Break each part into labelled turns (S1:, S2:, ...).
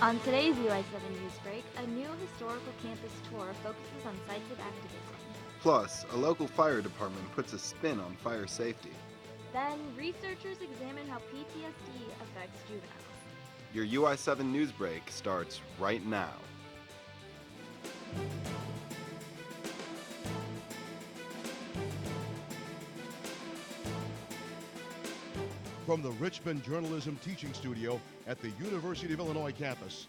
S1: On today's UI7 Newsbreak, a new historical campus tour focuses on sites of activism.
S2: Plus, a local fire department puts a spin on fire safety.
S1: Then, researchers examine how PTSD affects juveniles.
S2: Your UI7 Newsbreak starts right now.
S3: From the Richmond Journalism Teaching Studio at the University of Illinois campus,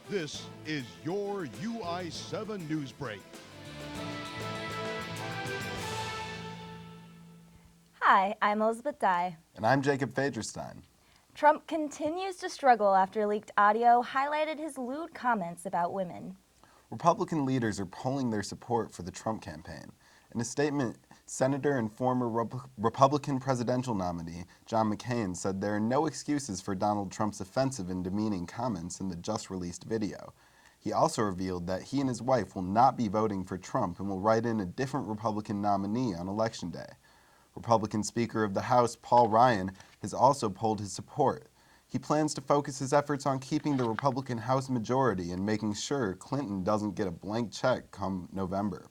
S3: this is your UI7 Newsbreak.
S1: Hi, I'm Elizabeth Dye.
S2: And I'm Jacob Fagerstein.
S1: Trump continues to struggle after leaked audio highlighted his lewd comments about women.
S2: Republican leaders are polling their support for the Trump campaign. In a statement, Senator and former Republican presidential nominee John McCain said there are no excuses for Donald Trump's offensive and demeaning comments in the just-released video. He also revealed that he and his wife will not be voting for Trump and will write in a different Republican nominee on Election Day. Republican Speaker of the House Paul Ryan has also polled his support. He plans to focus his efforts on keeping the Republican House majority and making sure Clinton doesn't get a blank check come November.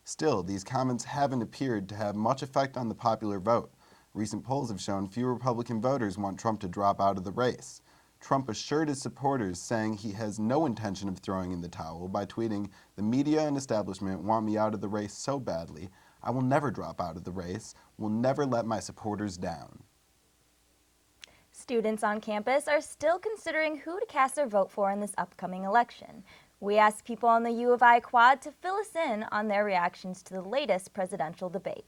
S2: Still, these comments haven't appeared to have much effect on the popular vote. Recent polls have shown few Republican voters want Trump to drop out of the race. Trump assured his supporters, saying he has no intention of throwing in the towel by tweeting, "The media and establishment want me out of the race so badly, I will never drop out of the race, will never let my supporters down."
S1: Students on campus are still considering who to cast their vote for in this upcoming election. We asked people on the U of I quad to fill us in on their reactions to the latest presidential debate.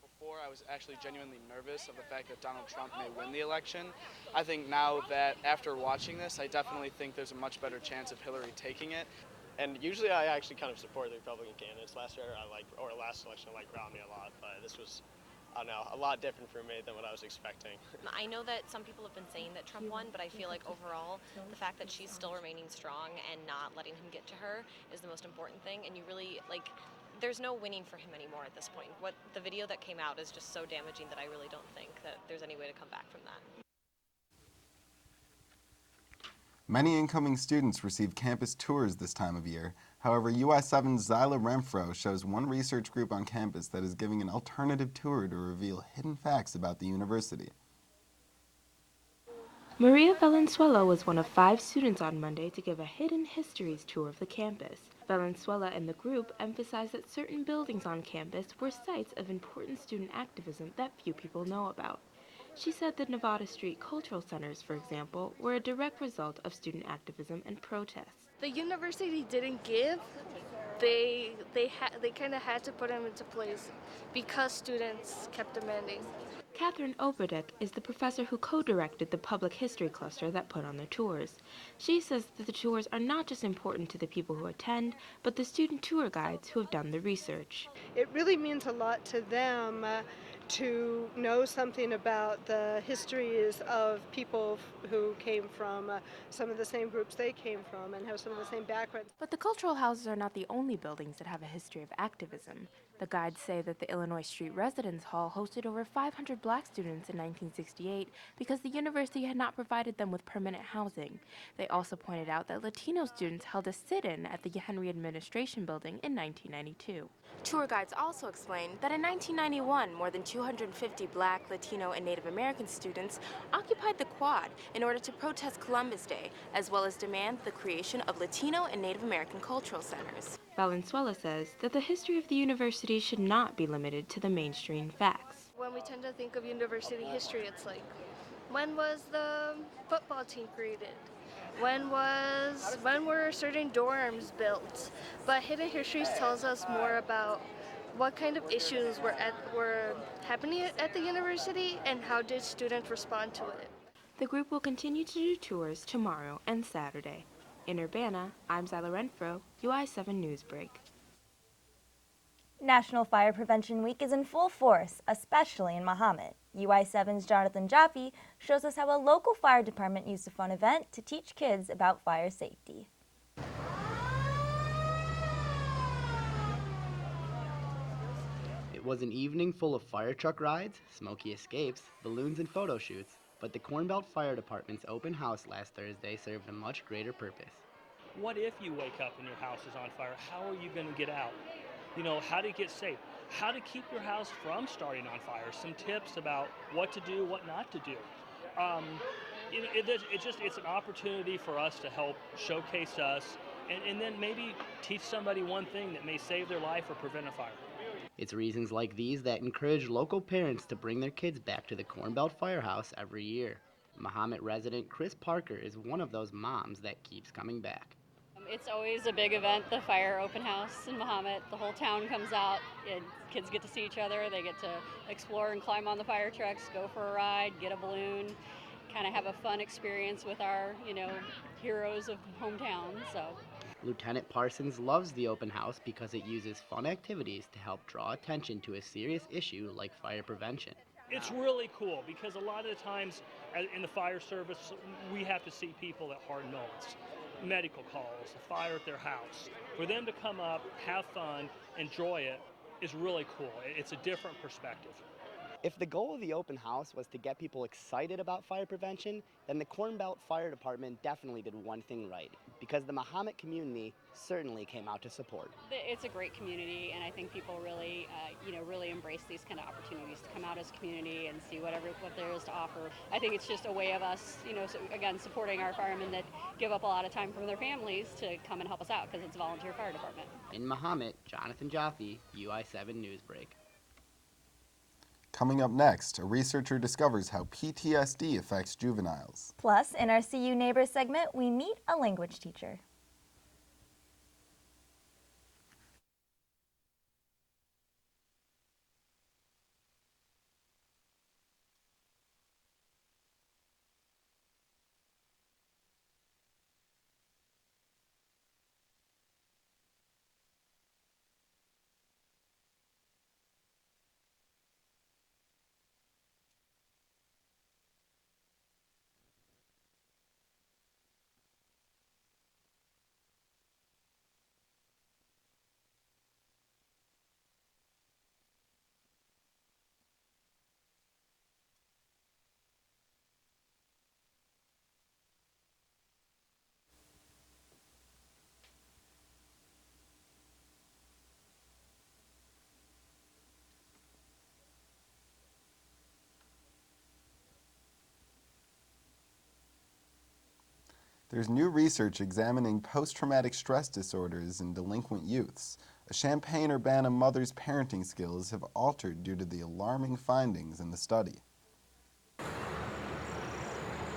S4: Before, I was actually genuinely nervous of the fact that Donald Trump may win the election. I think now that after watching this, I definitely think there's a much better chance of Hillary taking it.
S5: And usually I actually kind of support the Republican candidates. Last election I liked Romney a lot, but this was, I don't know, a lot different for me than what I was expecting.
S6: I know that some people have been saying that Trump won, but I feel like overall, the fact that she's still remaining strong and not letting him get to her is the most important thing. And you really, there's no winning for him anymore at this point. What the video that came out is just so damaging that I really don't think that there's any way to come back from that.
S2: Many incoming students receive campus tours this time of year. However, UI7's Zyla Renfro shows one research group on campus that is giving an alternative tour to reveal hidden facts about the university.
S7: Maria Valenzuela was one of 5 students on Monday to give a hidden histories tour of the campus. Valenzuela and the group emphasized that certain buildings on campus were sites of important student activism that few people know about. She said the Nevada Street Cultural Centers, for example, were a direct result of student activism and protests.
S8: The university didn't give. They kind of had to put them into place because students kept demanding.
S7: Catherine Oberdek is the professor who co-directed the public history cluster that put on the tours. She says that the tours are not just important to the people who attend, but the student tour guides who have done the research.
S9: It really means a lot to them to know something about the histories of people who came from some of the same groups they came from and have some of the same backgrounds.
S7: But the cultural houses are not the only buildings that have a history of activism. The guides say that the Illinois Street Residence Hall hosted over 500 black students in 1968 because the university had not provided them with permanent housing. They also pointed out that Latino students held a sit-in at the Henry Administration Building in 1992. Tour guides also explained that in 1991, more than 250 black, Latino, and Native American students occupied the quad in order to protest Columbus Day, as well as demand the creation of Latino and Native American cultural centers. Valenzuela says that the history of the university should not be limited to the mainstream facts.
S8: When we tend to think of university history, it's like, when was the football team created? When were certain dorms built? But Hidden Histories tells us more about what kind of issues were happening at the university and how did students respond to it.
S7: The group will continue to do tours tomorrow and Saturday. In Urbana, I'm Zyla Renfro, UI7 Newsbreak.
S1: National Fire Prevention Week is in full force, especially in Mahomet. UI7's Jonathan Jaffe shows us how a local fire department used a fun event to teach kids about fire safety.
S10: It was an evening full of fire truck rides, smoky escapes, balloons, and photo shoots. But the Corn Belt Fire Department's open house last Thursday served a much greater purpose.
S11: What if you wake up and your house is on fire? How are you going to get out? How to get safe? How to keep your house from starting on fire? Some tips about what to do, what not to do. It's an opportunity for us to help showcase us and then maybe teach somebody one thing that may save their life or prevent a fire.
S10: It's reasons like these that encourage local parents to bring their kids back to the Corn Belt Firehouse every year. Mahomet resident Chris Parker is one of those moms that keeps coming back.
S12: It's always a big event, the fire open house in Mahomet. The whole town comes out, and kids get to see each other. They get to explore and climb on the fire trucks, go for a ride, get a balloon, kind of have a fun experience with our, heroes of hometown. So.
S10: Lieutenant Parsons loves the open house because it uses fun activities to help draw attention to a serious issue like fire prevention.
S11: It's really cool because a lot of the times in the fire service, we have to see people at hard knolls, medical calls, a fire at their house. For them to come up, have fun, enjoy it is really cool. It's a different perspective.
S10: If the goal of the open house was to get people excited about fire prevention, then the Corn Belt Fire Department definitely did one thing right, because the Mahomet community certainly came out to support.
S12: It's a great community, and I think people really, really embrace these kind of opportunities to come out as a community and see what there is to offer. I think it's just a way of us, again, supporting our firemen that give up a lot of time from their families to come and help us out because it's a volunteer fire department.
S10: In Mahomet, Jonathan Jaffe, UI7 Newsbreak.
S2: Coming up next, a researcher discovers how PTSD affects juveniles.
S1: Plus, in our CU Neighbors segment, we meet a language teacher.
S2: There's new research examining post-traumatic stress disorders in delinquent youths. A Champaign-Urbana mother's parenting skills have altered due to the alarming findings in the study.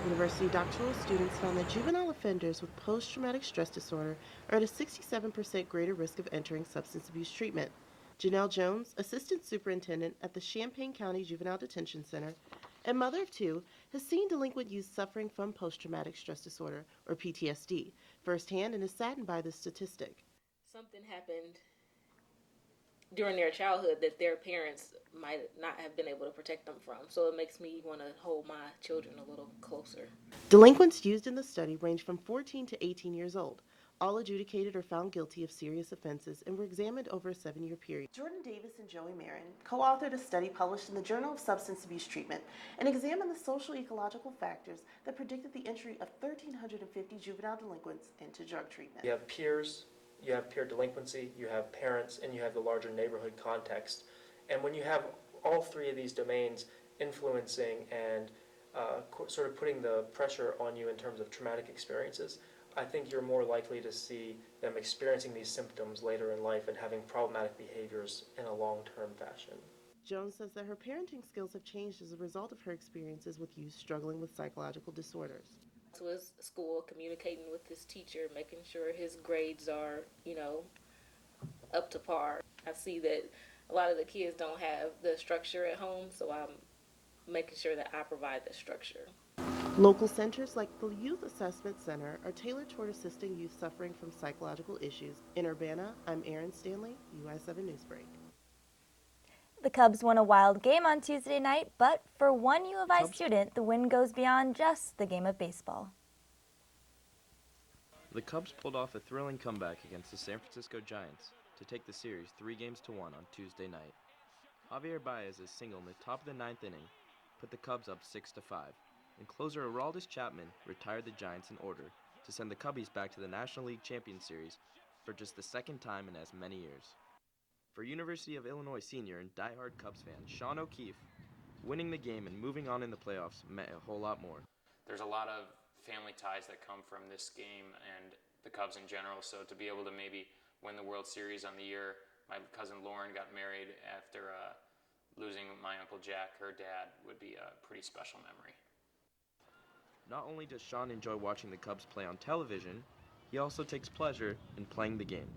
S13: University doctoral students found that juvenile offenders with post-traumatic stress disorder are at a 67% greater risk of entering substance abuse treatment. Janelle Jones, assistant superintendent at the Champaign County Juvenile Detention Center and mother of two, has seen delinquent youth suffering from post-traumatic stress disorder, or PTSD, firsthand and is saddened by this statistic.
S14: Something happened during their childhood that their parents might not have been able to protect them from. So it makes me want to hold my children a little closer.
S13: Delinquents used in the study range from 14 to 18 years old. All adjudicated or found guilty of serious offenses and were examined over a 7-year period. Jordan Davis and Joey Marin co-authored a study published in the Journal of Substance Abuse Treatment and examined the social ecological factors that predicted the entry of 1,350 juvenile delinquents into drug treatment.
S15: You have peers, you have peer delinquency, you have parents, and you have the larger neighborhood context. And when you have all three of these domains influencing and sort of putting the pressure on you in terms of traumatic experiences, I think you're more likely to see them experiencing these symptoms later in life and having problematic behaviors in a long-term fashion.
S13: Jones says that her parenting skills have changed as a result of her experiences with youth struggling with psychological disorders.
S14: To his school, communicating with his teacher, making sure his grades are, up to par. I see that a lot of the kids don't have the structure at home, so I'm making sure that I provide the structure.
S13: Local centers like the Youth Assessment Center are tailored toward assisting youth suffering from psychological issues. In Urbana, I'm Erin Stanley, UI7 Newsbreak.
S1: The Cubs won a wild game on Tuesday night, but for one U of I student, the win goes beyond just the game of baseball.
S16: The Cubs pulled off a thrilling comeback against the San Francisco Giants to take the series 3-1 on Tuesday night. Javier Baez's single in the top of the 9th inning put the Cubs up 6-5. and closer Aroldis Chapman retired the Giants in order to send the Cubbies back to the National League Champion Series for just the second time in as many years. For University of Illinois senior and diehard Cubs fan Sean O'Keefe, winning the game and moving on in the playoffs meant a whole lot more.
S17: There's a lot of family ties that come from this game and the Cubs in general, so to be able to maybe win the World Series on the year, my cousin Lauren got married after losing my Uncle Jack, her dad, would be a pretty special memory.
S16: Not only does Sean enjoy watching the Cubs play on television, he also takes pleasure in playing the game.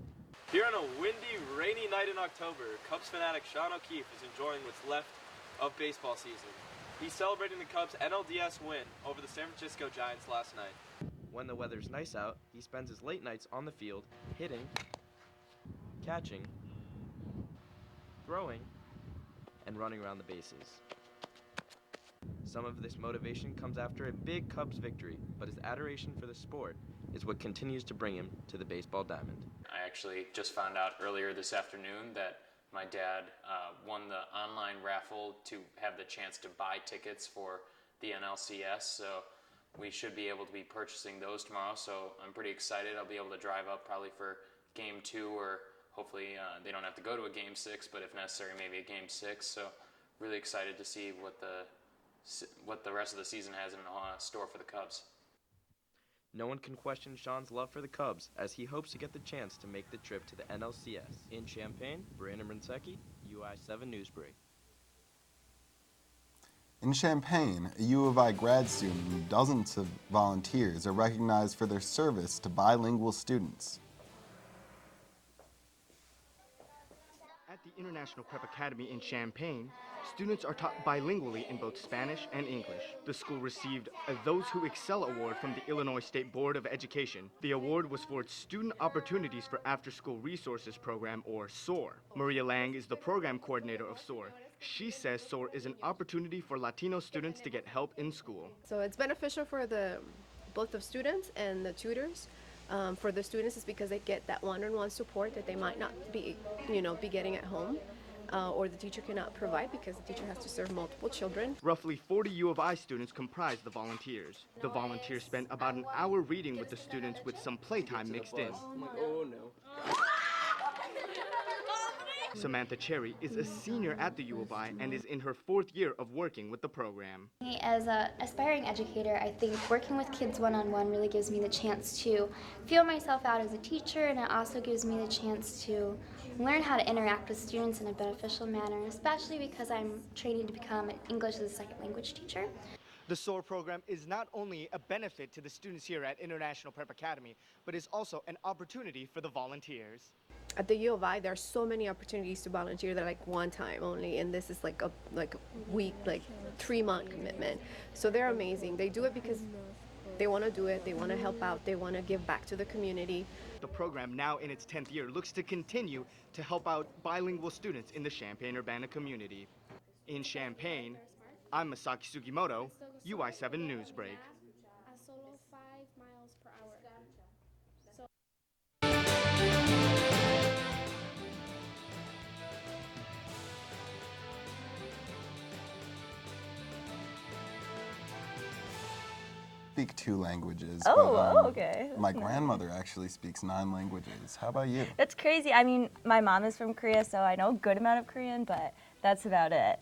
S18: Here on a windy, rainy night in October, Cubs fanatic Sean O'Keefe is enjoying what's left of baseball season. He's celebrating the Cubs' NLDS win over the San Francisco Giants last night.
S16: When the weather's nice out, he spends his late nights on the field, hitting, catching, throwing, and running around the bases. Some of this motivation comes after a big Cubs victory, but his adoration for the sport is what continues to bring him to the baseball diamond.
S17: I actually just found out earlier this afternoon that my dad won the online raffle to have the chance to buy tickets for the NLCS, so we should be able to be purchasing those tomorrow, so I'm pretty excited. I'll be able to drive up probably for Game 2, or hopefully they don't have to go to a Game 6, but if necessary, maybe a Game 6, so really excited to see what the rest of the season has in store for the Cubs.
S16: No one can question Sean's love for the Cubs, as he hopes to get the chance to make the trip to the NLCS. In Champaign, Brandon Rinsecki, UI7 Newsbreak.
S2: In Champaign, a U of I grad student and dozens of volunteers are recognized for their service to bilingual students.
S19: At the International Prep Academy in Champaign, students are taught bilingually in both Spanish and English. The school received a Those Who Excel Award from the Illinois State Board of Education. The award was for its Student Opportunities for After-School Resources Program, or SOAR. Maria Lang is the program coordinator of SOAR. She says SOAR is an opportunity for Latino students to get help in school.
S20: So it's beneficial for both the students and the tutors. For the students, it's because they get that one-on-one support that they might not be getting at home, or the teacher cannot provide because the teacher has to serve multiple children.
S19: Roughly 40 U of I students comprise the volunteers. The volunteers spend about an hour reading with the students with some playtime mixed in.
S18: Oh no.
S19: Samantha Cherry is a senior at the U of I and is in her 4th year of working with the program.
S21: As an aspiring educator, I think working with kids one-on-one really gives me the chance to feel myself out as a teacher, and it also gives me the chance to learn how to interact with students in a beneficial manner, especially because I'm training to become an English as a second language teacher.
S19: The SOAR program is not only a benefit to the students here at International Prep Academy, but is also an opportunity for the volunteers.
S20: At the U of I, there are so many opportunities to volunteer that like one time only, and this is like a week, 3-month commitment. So they're amazing. They do it because they want to do it, they want to help out, they want to give back to the community.
S19: The program, now in its 10th year, looks to continue to help out bilingual students in the Champaign-Urbana community. In Champaign, I'm Masaki Sugimoto, UI7 Newsbreak.
S2: Speak 2 languages.
S1: Okay.
S2: My grandmother actually speaks 9 languages. How about you?
S1: That's crazy. I mean, my mom is from Korea, so I know a good amount of Korean, but that's about it.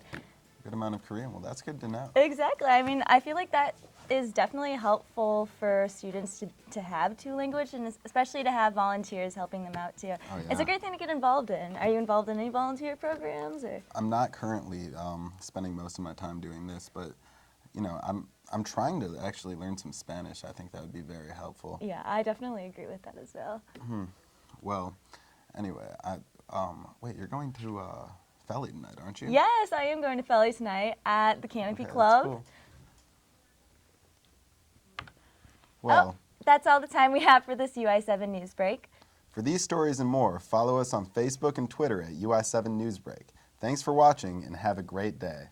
S2: Good amount of Korean. Well, that's good to know.
S1: Exactly. I mean, I feel like that is definitely helpful for students to have 2 languages, and especially to have volunteers helping them out too.
S2: Oh, yeah.
S1: It's a great thing to get involved in. Are you involved in any volunteer programs? Or?
S2: I'm not currently spending most of my time doing this, but you know, I'm trying to actually learn some Spanish. I think that would be very helpful.
S1: Yeah, I definitely agree with that as well.
S2: Well, anyway, wait, you're going to Felly tonight, aren't you?
S1: Yes, I am going to Felly tonight at the Canopy Club.
S2: That's cool. Well,
S1: that's all the time we have for this UI7 Newsbreak.
S2: For these stories and more, follow us on Facebook and Twitter at UI7 Newsbreak. Thanks for watching and have a great day.